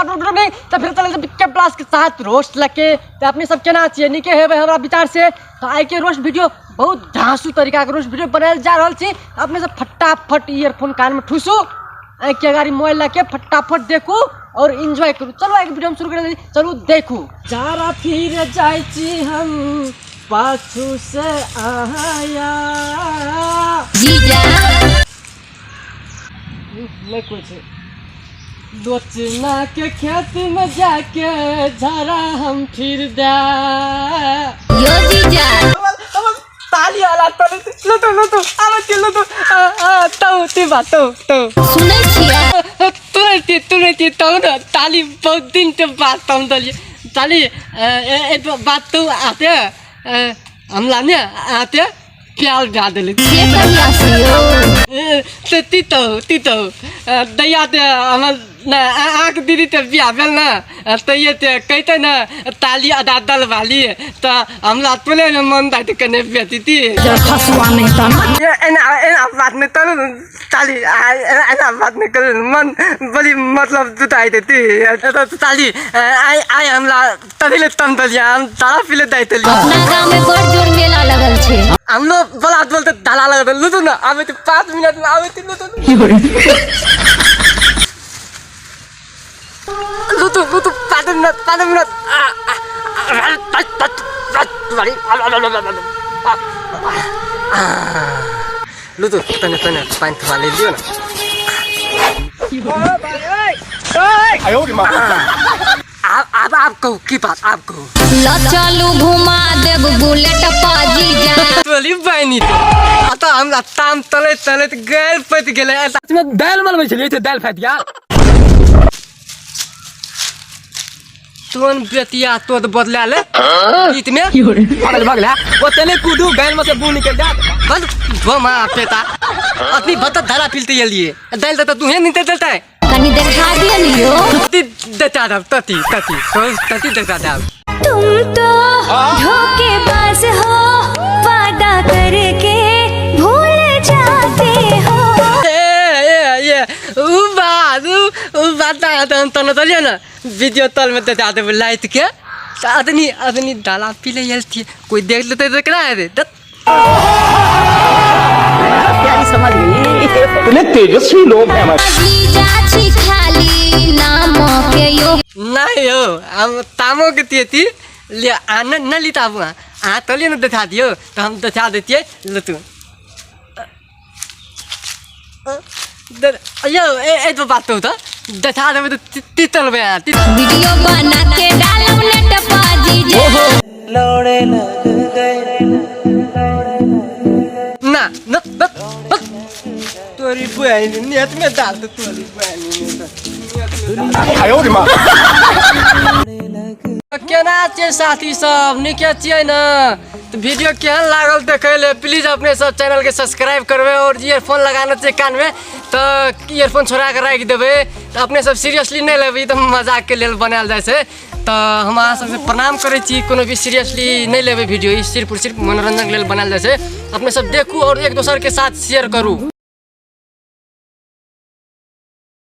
नहीं तो फिर चले बिक्के प्लस के साथ रोस्ट लगे तो अपने सब केना चाहिए निके है हमारा विचार से तो आई के रोस्ट वीडियो बहुत झांसू तरीका के रोस्ट वीडियो बनाए जा रहा छी अपने सब फटाफट ईयरफोन कान में ठूसू आई के गाड़ी मोबाइल लगे फटाफट देखू और एंजॉय करू। चलो एक वीडियो हम शुरू कर चलू देखू जारा फिर जाय छी हम पाछू से आया जीजा मैं कुछ दोचना के खेत में जाके झरा हम फिर दा यो जीजा ताली वाला तो आलो तो ती बात तो सुनै छियै तुरंत तो ना ताली बहुत दिन के बाद तुम ताली एक बात तो आते हम लाने आते प्याल डाल दिले से कहिया से यो तीतो दैया ते हमर ना आँख दीदी ते बिया भेल ना तो ये ते कहते ना ताली अदा दल वाली तो हमरा पहले न मन दाई ते कने बेती थी जर खसुआ नहीं त एना बात में तो ताली एना बात में कर मन बड़ी मतलब जुटाई देती तो ताली आई हमरा तदिले तम दलिया हम तारा फिले दाई ते अपना गांव में बड़ जोर मेला लगल छे हम लोग बोला बोलते डाला लगा लुतु ना आवे तो 5 मिनट में आवे तीन लुतु 5 मिनट लुतु तने पानी थवा ले लियो ना आयो रे मां अब आपको की बात आपको ल चलू घुमा देब बुलेट पर जीजा बोली बहनी तो हमरा ताम तले गैल पत गेले में दाल मलबै छलिए त दाल फाट गया तोन बेतिया तो बदला ले इत में पागल भगला वो तने कूदू गैल में से बू निकल जा बंद वो मां पेता अपनी बत धारा पिलते ये लिए दाल तो तू है नहीं देता है कनी देखा दिए लियो तती देता दब तती देता दब तुम तो धोखेबाज हो वादा करके भूल जाते हो ये उ बात तन तलिए ना वीडियो तल में देता दे लाइट के आदमी डाला पीले येलती कोई देख लेते तो क्या है प्यारी समझ गई इतने तेजस्वी लोग हैं हमारे जीजा छी खाली नाम के यो नहीं हो हम तामो के थी ले आना न लीता बुआ आ तो ले न दिखा दियो तो हम दिखा देती है लो तू यो ए तो बात तो दिखा देबे तो तितल बे वीडियो बना के डालब नेट पर जीजा लौड़े लग गए ना न तोरी बहन नेट में डाल दे तोरी बहन आयो रे मां केना छै साथी सब निके छियै ना तो वीडियो केहन लागल देखे ले प्लीज अपने सब चैनल के सब्सक्राइब करबे और ईयरफोन लगाना छै कान में तो ईयरफोन छोड़ा के रख देबे तो अपने सब सीरियसली नहीं लेबे तो मजाक के लेल बनायल जाय छै तो हम अहाँ सबसे प्रणाम करे छी कोनो भी सीरियसली नहीं लेबे वीडियो सिर्फ और सिर्फ मनोरंजन के लेल बनायल जाय छै अपने सब देखू और एक दूसरे के साथ शेयर करू।